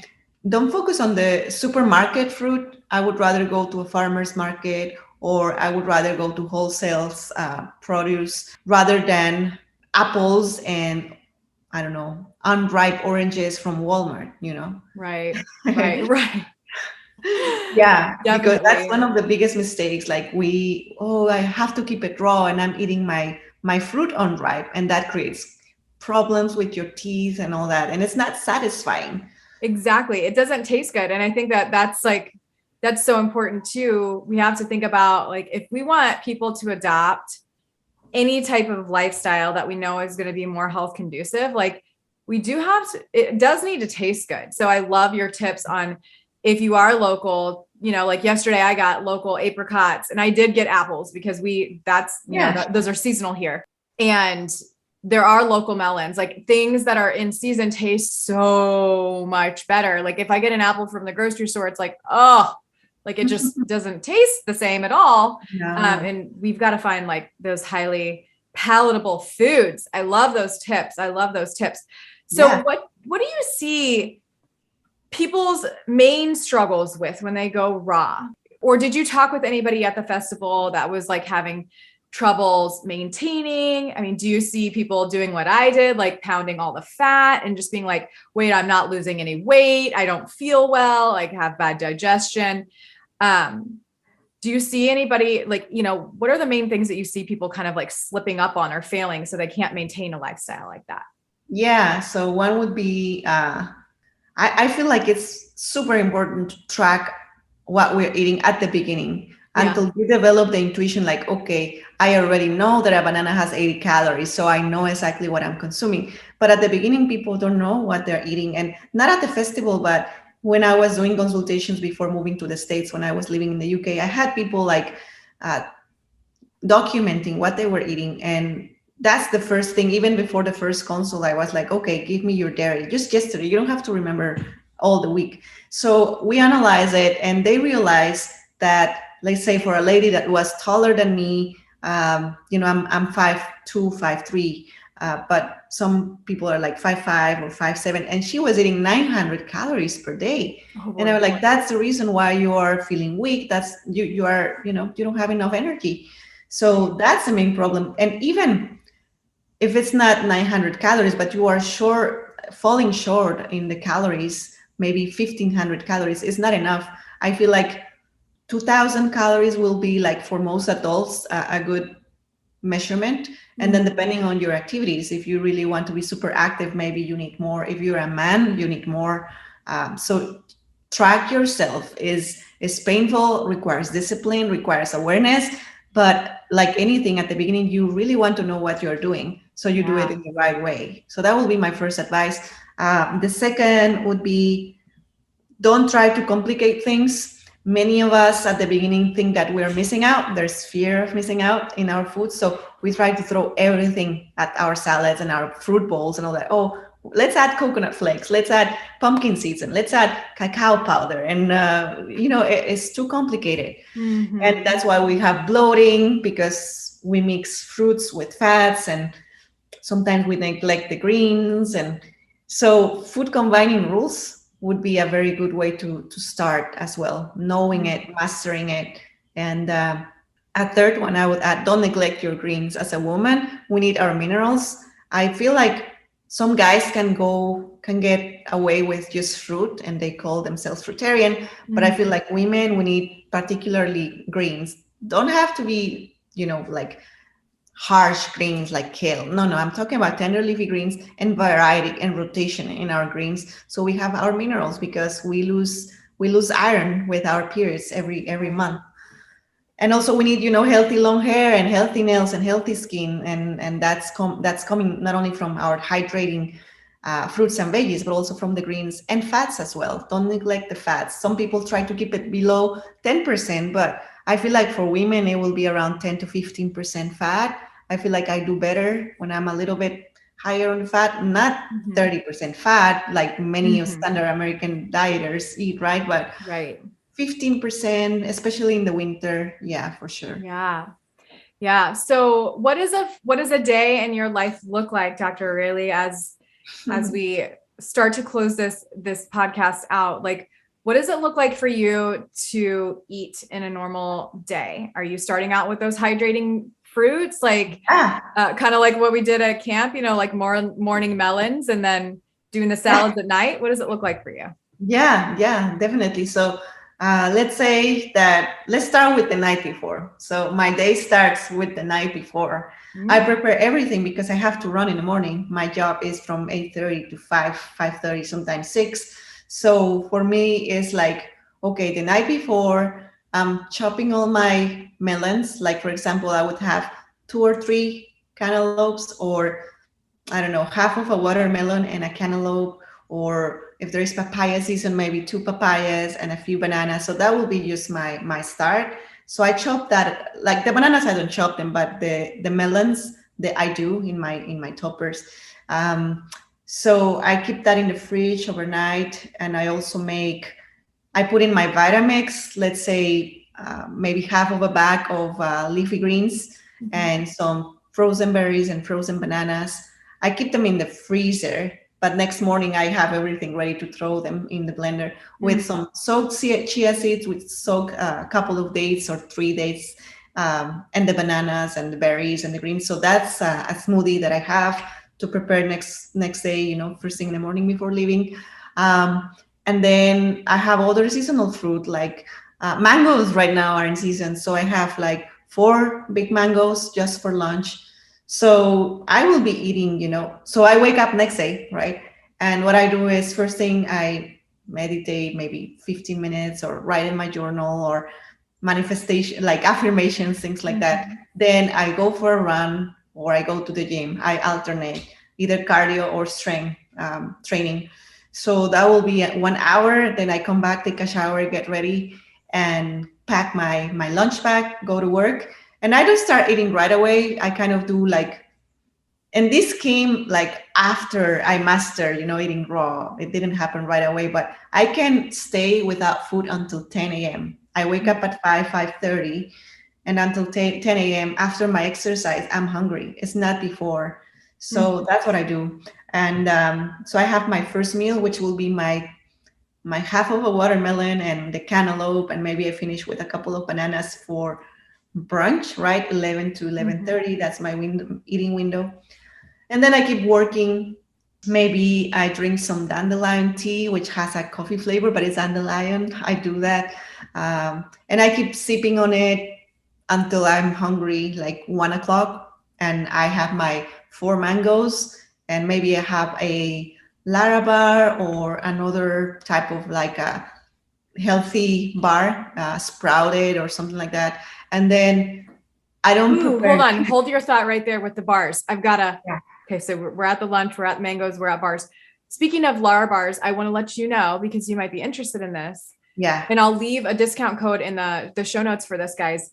don't focus on the supermarket fruit. I would rather go to a farmer's market, or I would rather go to wholesale produce rather than apples and, I don't know, unripe oranges from Walmart, Right. Yeah, Definitely. because that's one of the biggest mistakes. Like I have to keep it raw and I'm eating my fruit unripe, and that creates problems with your teeth and all that. And it's not satisfying. Exactly. It doesn't taste good. And I think that's so important too. We have to think about like, if we want people to adopt any type of lifestyle that we know is going to be more health conducive, like it does need to taste good. So I love your tips on, if you are local, like yesterday I got local apricots and I did get apples because those are seasonal here. And there are local melons, like things that are in season taste so much better. Like if I get an apple from the grocery store, it's like, like it just doesn't taste the same at all. No. And we've got to find like those highly palatable foods. I love those tips. So what do you see people's main struggles with when they go raw? Or did you talk with anybody at the festival that was like having troubles maintaining? I mean, do you see people doing what I did, like pounding all the fat and just being like, wait, I'm not losing any weight. I don't feel well. Like have bad digestion. Do you see anybody like, what are the main things that you see people kind of like slipping up on or failing so they can't maintain a lifestyle like that? Yeah. So one would be, I feel like it's super important to track what we're eating at the beginning until you develop the intuition, like, okay, I already know that a banana has 80 calories, so I know exactly what I'm consuming. But at the beginning, people don't know what they're eating. And not at the festival, but when I was doing consultations before moving to the States, when I was living in the UK, I had people like documenting what they were eating. And that's the first thing. Even before the first consult, I was like, okay, give me your dairy. Just yesterday, you don't have to remember all the week. So we analyze it, and they realize that, let's say for a lady that was taller than me, I'm 5'2", 5'3", but some people are like 5'5" or 5'7", and she was eating 900 calories per day. And I was like, that's the reason why you are feeling weak. That's you are, you don't have enough energy. So that's the main problem. And even if it's not 900 calories, but you are falling short in the calories, maybe 1,500 calories is not enough. I feel like 2,000 calories will be like for most adults a good measurement. And then depending on your activities, if you really want to be super active, maybe you need more. If you're a man, you need more. So track yourself is painful, requires discipline, requires awareness. But like anything at the beginning, you really want to know what you're doing, so you do it in the right way. So that will be my first advice. The second would be don't try to complicate things. Many of us at the beginning think that we're missing out. There's fear of missing out in our food. So we try to throw everything at our salads and our fruit bowls and all that. Oh, let's add coconut flakes. Let's add pumpkin seeds and let's add cacao powder. And, it's too complicated. Mm-hmm. And that's why we have bloating, because we mix fruits with fats and sometimes we neglect the greens. And so food combining rules would be a very good way to start as well, knowing it, mastering it. And a third one I would add, don't neglect your greens. As a woman, we need our minerals. I feel like some guys can get away with just fruit and they call themselves fruitarian, but I feel like women, we need particularly greens. Don't have to be, like harsh greens like kale. No, I'm talking about tender leafy greens and variety and rotation in our greens. So we have our minerals, because we lose iron with our periods every month. And also we need, healthy long hair and healthy nails and healthy skin. And that's coming not only from our hydrating fruits and veggies, but also from the greens and fats as well. Don't neglect the fats. Some people try to keep it below 10%, but I feel like for women, it will be around 10 to 15% fat. I feel like I do better when I'm a little bit higher on the fat, not 30% fat, like many of standard American dieters eat, right? But 15%, especially in the winter. Yeah, for sure. Yeah. So what does a day in your life look like, Dr. Areli, as we start to close this podcast out? Like, what does it look like for you to eat in a normal day? Are you starting out with those hydrating fruits, like kind of like what we did at camp, like morning melons and then doing the salads at night? What does it look like for you? Yeah, definitely. So let's start with the night before. So my day starts with the night before. I prepare everything because I have to run in the morning. My job is from 8:30 to 5:30, sometimes 6. So for me, it's like, okay, the night before, I'm chopping all my melons. Like, for example, I would have 2 or 3 cantaloupes, or I don't know, half of a watermelon and a cantaloupe, or if there is papaya season, maybe 2 papayas and a few bananas. So that will be just my start. So I chop that. Like the bananas, I don't chop them, but the melons that I do in my toppers. So I keep that in the fridge overnight, and I also I put in my Vitamix, let's say maybe half of a bag of leafy greens and some frozen berries and frozen bananas. I keep them in the freezer, but next morning I have everything ready to throw them in the blender with some soaked chia seeds, with soak a couple of dates or 3 dates, and the bananas and the berries and the greens. So that's a smoothie that I have to prepare next day, first thing in the morning before leaving. And then I have other seasonal fruit, like mangoes right now are in season. So I have like 4 big mangoes just for lunch. So I will be eating, so I wake up next day, right? And what I do is, first thing, I meditate maybe 15 minutes or write in my journal, or manifestation, like affirmations, things like that. Then I go for a run, or I go to the gym. I alternate either cardio or strength training. So that will be 1 hour. Then I come back, take a shower, get ready, and pack my lunch bag, go to work. And I don't start eating right away. I kind of do and this came like after I mastered, eating raw. It didn't happen right away, but I can stay without food until 10 a.m. I wake up at 5:30, and until 10 a.m. after my exercise, I'm hungry. It's not before. So that's what I do. And so I have my first meal, which will be my half of a watermelon and the cantaloupe, and maybe I finish with a couple of bananas for brunch, right? 11 to 11:30. That's my eating window. And then I keep working. Maybe I drink some dandelion tea, which has a coffee flavor, but it's dandelion. I do that. And I keep sipping on it until I'm hungry, like 1 o'clock. And I have my 4 mangoes, and maybe I have a Lara bar or another type of like a healthy bar, sprouted or something like that. And then I don't prepare. Hold on. Hold your thought right there with the bars. Okay, so we're at the lunch, we're at mangoes, we're at bars. Speaking of Larabars, I want to let you know, because you might be interested in this. Yeah. And I'll leave a discount code in the show notes for this, guys.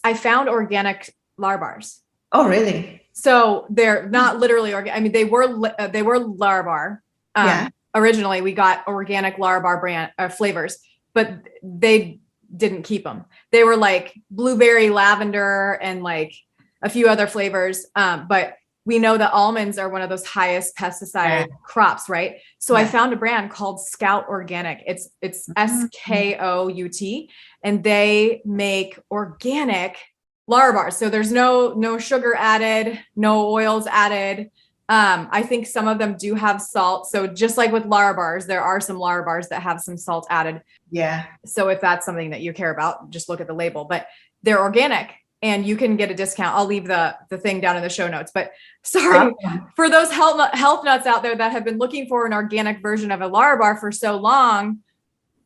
I found organic Larabars. Oh, really? So they're not literally organic. I mean, they were Larabar. Yeah. Originally, we got organic Larabar brand flavors, but they didn't keep them. They were like blueberry, lavender, and like a few other flavors. But we know that almonds are one of those highest pesticide crops, right? So I found a brand called Scout Organic. It's SKOUT, and they make organic Larabars. So there's no sugar added, no oils added. I think some of them do have salt. So just like with Larabars, there are some Larabars that have some salt added. Yeah. So if that's something that you care about, just look at the label. But they're organic, and you can get a discount. I'll leave the thing down in the show notes. But sorry, for those health nuts out there that have been looking for an organic version of a Larabar for so long,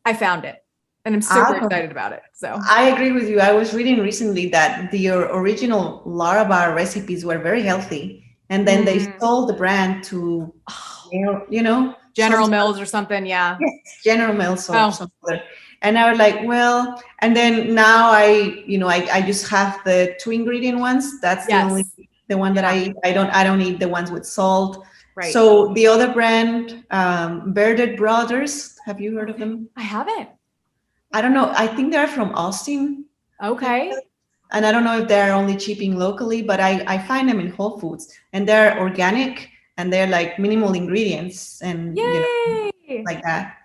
I found it. And I'm super excited about it. So I agree with you. I was reading recently that the original Larabar recipes were very healthy. And then they sold the brand to, General Mills or something. Yeah. Yes, General Mills or some other. And I was like, well, and then now I just have the 2 ingredient ones. That's the one that I don't eat the ones with salt. Right. So the other brand, Bearded Brothers, have you heard of them? I haven't. I don't know. I think they're from Austin. Okay. And I don't know if they're only shipping locally, but I find them in Whole Foods, and they're organic, and they're like minimal ingredients and like that.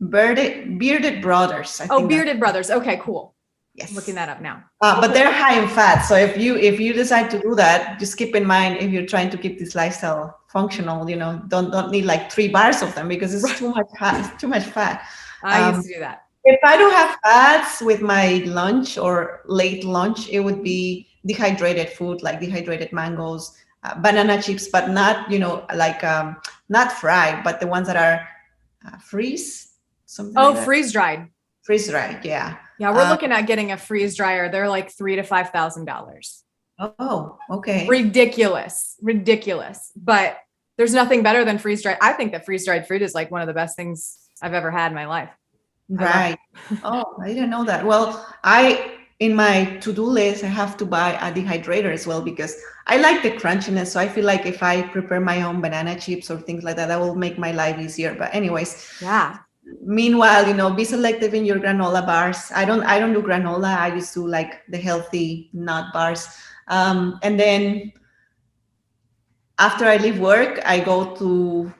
Bearded Brothers. I think Bearded Brothers. Okay, cool. Yes. I'm looking that up now. But they're high in fat. So if you decide to do that, just keep in mind, if you're trying to keep this lifestyle functional, don't need like 3 bars of them, because it's too much fat. I used to do that. If I don't have fats with my lunch or late lunch, it would be dehydrated food, like dehydrated mangoes, banana chips, but not, not fried, but the ones that are freeze. Freeze dried. Freeze dried, yeah. Yeah, we're looking at getting a freeze dryer. They're like $3,000 to $5,000. Oh, okay. Ridiculous. But there's nothing better than freeze dried. I think that freeze dried fruit is like one of the best things I've ever had in my life. Right. Oh, I didn't know that. Well, in my to-do list, I have to buy a dehydrator as well, because I like the crunchiness. So I feel like if I prepare my own banana chips or things like that will make my life easier. But anyways, meanwhile, be selective in your granola bars. I don't do granola. I just do like the healthy nut bars. And then after I leave work, I go to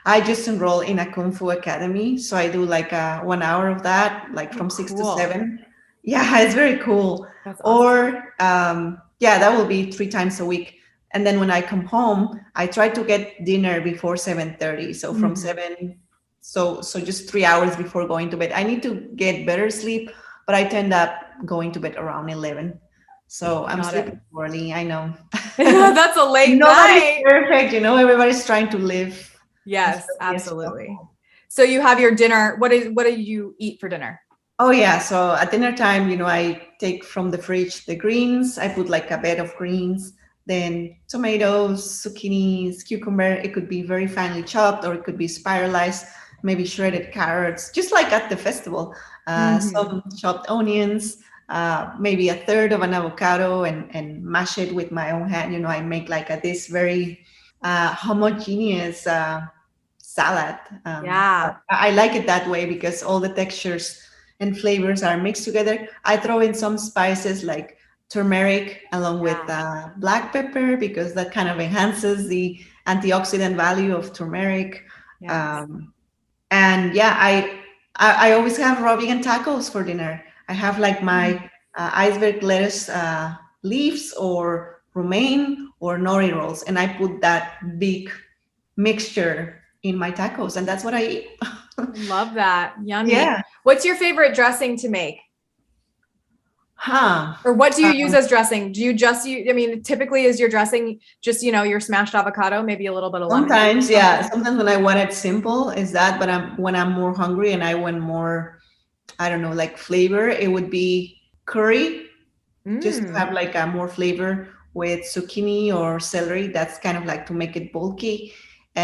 I just enroll in a Kung Fu Academy. So I do like 1 hour of that, like from 6 to 7. Yeah, it's very cool. That's awesome. Or that will be 3 times a week. And then when I come home, I try to get dinner before 7:30. So from 7, so just 3 hours before going to bed. I need to get better sleep, but I tend up going to bed around 11. So I'm sleeping early. I know. That's a late night. Nobody's perfect. Everybody's trying to live. Yes, absolutely. So you have your dinner. What do you eat for dinner? Oh yeah. So at dinner time, I take from the fridge the greens. I put like a bed of greens, then tomatoes, zucchinis, cucumber. It could be very finely chopped, or it could be spiralized, maybe shredded carrots, just like at the festival. Some chopped onions, maybe a third of an avocado, and mash it with my own hand. I make like this very homogeneous salad. I like it that way, because all the textures and flavors are mixed together. I throw in some spices like turmeric along with black pepper, because that kind of enhances the antioxidant value of turmeric. I always have raw vegan tacos for dinner. I have like my iceberg lettuce leaves, or romaine, or nori rolls, and I put that big mixture in my tacos, and that's what I eat. Love that. Yummy. Yeah. What's your favorite dressing to make? Or what do you use as dressing? Do you just use, typically is your dressing just, your smashed avocado, maybe a little bit of lemon? Sometimes, yeah. Sometimes when I want it simple is that, but when I'm more hungry and I want more, I don't know, like flavor, it would be curry, just to have like a more flavor with zucchini or celery. That's kind of like to make it bulky.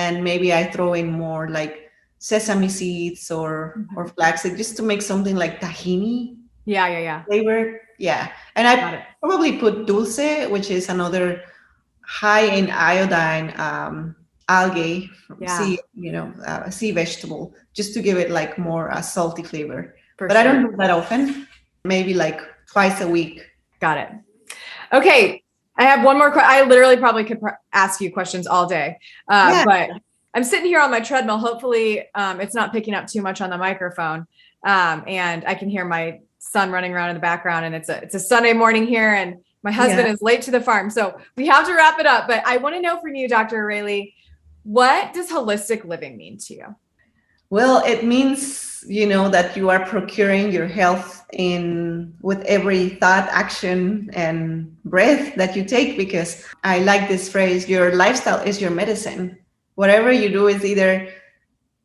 and maybe I throw in more like sesame seeds or flaxseed just to make something like tahini Yeah. flavor. Yeah. And Got I it. probably put dulce, which is another high in iodine algae Yeah, sea, sea vegetable, just to give it like more salty flavor. for But I sure. don't do that often. Maybe like twice a week. Got it. Okay. I have one more question. I literally probably could ask you questions all day. Yeah. But I'm sitting here on my treadmill. Hopefully it's not picking up too much on the microphone. And I can hear my son running around in the background, and it's a Sunday morning here, and my husband is late to the farm. So we have to wrap it up, but I want to know from you, Dr. Areli, what does holistic living mean to you? Well, it means, that you are procuring your health with every thought, action, and breath that you take, because I like this phrase, your lifestyle is your medicine. Whatever you do is either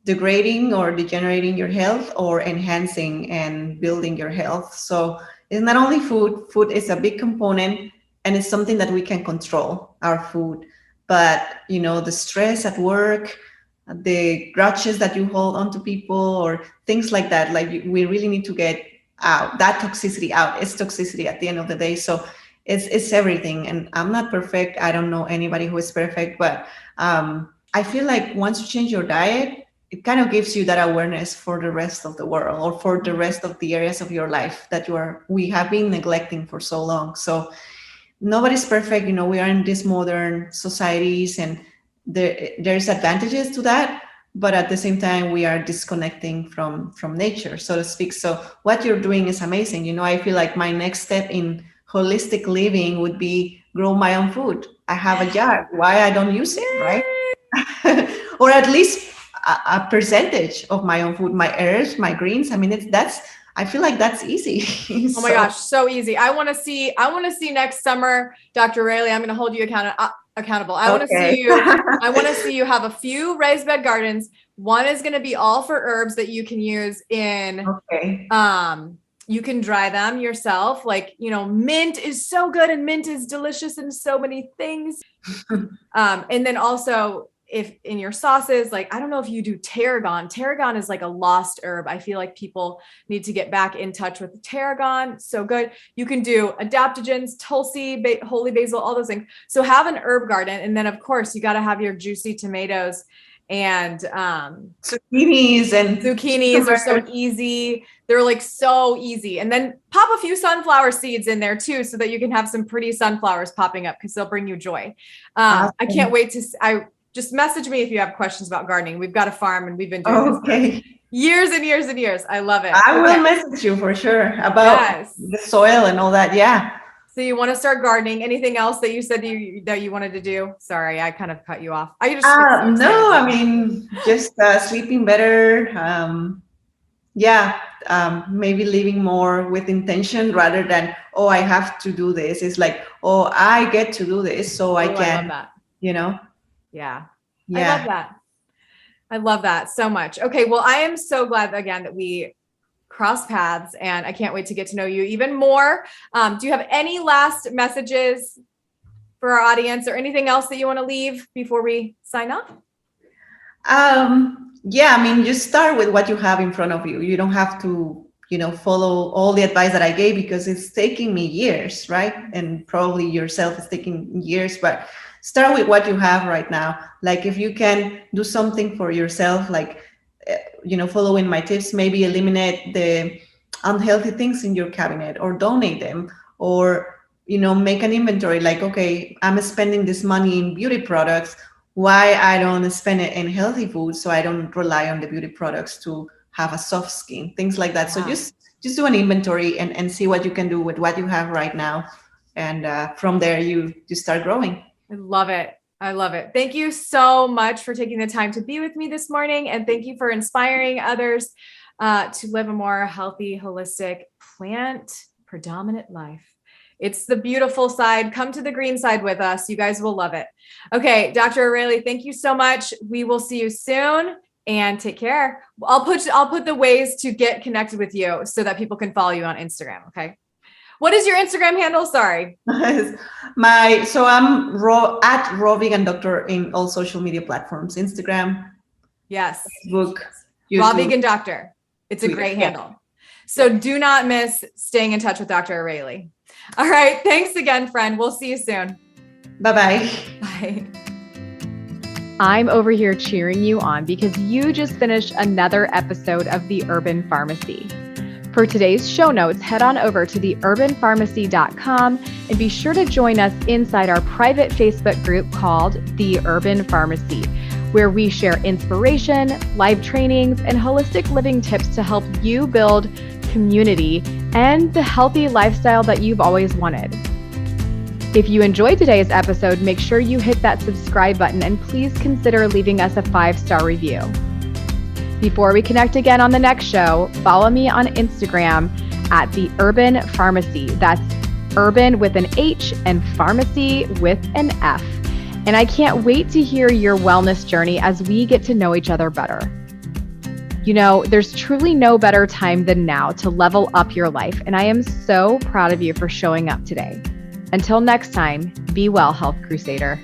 degrading or degenerating your health or enhancing and building your health. So it's not only food is a big component, and it's something that we can control, our food. But, the stress at work, the grudges that you hold onto people or things like that, like we really need to get out that toxicity out. It's toxicity at the end of the day. So it's everything. And I'm not perfect. I don't know anybody who is perfect, but I feel like once you change your diet, it kind of gives you that awareness for the rest of the world or for the rest of the areas of your life that we have been neglecting for so long. So nobody's perfect. We are in these modern societies, and there's advantages to that, but at the same time we are disconnecting from nature, so to speak. So what you're doing is amazing. I feel like my next step in holistic living would be grow my own food. I have a jar. Why I don't use it, right? Or at least a percentage of my own food, my herbs, my greens. I mean, I feel like that's easy. Oh my gosh, so easy. I want to see next summer, Dr. Areli, I'm going to hold you accountable. I want to see you have a few raised bed gardens. One is going to be all for herbs that you can use in, you can dry them yourself. Like, mint is so good, and mint is delicious in so many things. And then also, if in your sauces, like, I don't know if you do tarragon. Tarragon is like a lost herb. I feel like people need to get back in touch with tarragon. So good. You can do adaptogens, tulsi, holy basil, all those things. So have an herb garden. And then of course you got to have your juicy tomatoes and zucchinis are so easy. They're like so easy. And then pop a few sunflower seeds in there too, so that you can have some pretty sunflowers popping up, because they'll bring you joy. Awesome. I can't wait to, just message me if you have questions about gardening. We've got a farm and we've been doing this for years and years and years. I love it. I will message you for sure about the soil and all that. Yeah. So you want to start gardening? Anything else that you said that you wanted to do? Sorry, I kind of cut you off. I just no, I mean, just sleeping better. Maybe living more with intention rather than, oh, I have to do this. It's like, oh, I get to do this, so I can, love that. Yeah. I love that so much. Okay. Well, I am so glad again that we crossed paths, and I can't wait to get to know you even more. Do you have any last messages for our audience or anything else that you want to leave before we sign off? Just start with what you have in front of you. You don't have to, follow all the advice that I gave, because it's taking me years, right? And probably yourself is taking years, but start with what you have right now. Like if you can do something for yourself, like, following my tips, maybe eliminate the unhealthy things in your cabinet or donate them, or, make an inventory like, okay, I'm spending this money in beauty products. Why I don't spend it in healthy food, so I don't rely on the beauty products to have a soft skin, things like that. So just do an inventory and see what you can do with what you have right now. And from there, you start growing. I love it. Thank you so much for taking the time to be with me this morning. And thank you for inspiring others to live a more healthy, holistic, plant predominant life. It's the beautiful side. Come to the green side with us. You guys will love it. Okay, Dr. Areli, thank you so much. We will see you soon, and take care. I'll put the ways to get connected with you so that people can follow you on Instagram. Okay. What is your Instagram handle? Sorry. So I'm at Raw Vegan Doctor in all social media platforms, Instagram, Yes. Facebook, YouTube. Raw Vegan Doctor. It's Twitter. a great handle. So do not miss staying in touch with Dr. Areli. All right. Thanks again, friend. We'll see you soon. Bye-bye. Bye. I'm over here cheering you on because you just finished another episode of The Urban Pharmacy. For today's show notes, head on over to theurbanpharmacy.com and be sure to join us inside our private Facebook group called The Urban Pharmacy, where we share inspiration, live trainings, and holistic living tips to help you build community and the healthy lifestyle that you've always wanted. If you enjoyed today's episode, make sure you hit that subscribe button and please consider leaving us a 5-star review. Before we connect again on the next show, follow me on Instagram at The Urban Pharmacy. That's urban with an H and pharmacy with an F. And I can't wait to hear your wellness journey as we get to know each other better. You know, there's truly no better time than now to level up your life, and I am so proud of you for showing up today. Until next time, be well, Health Crusader.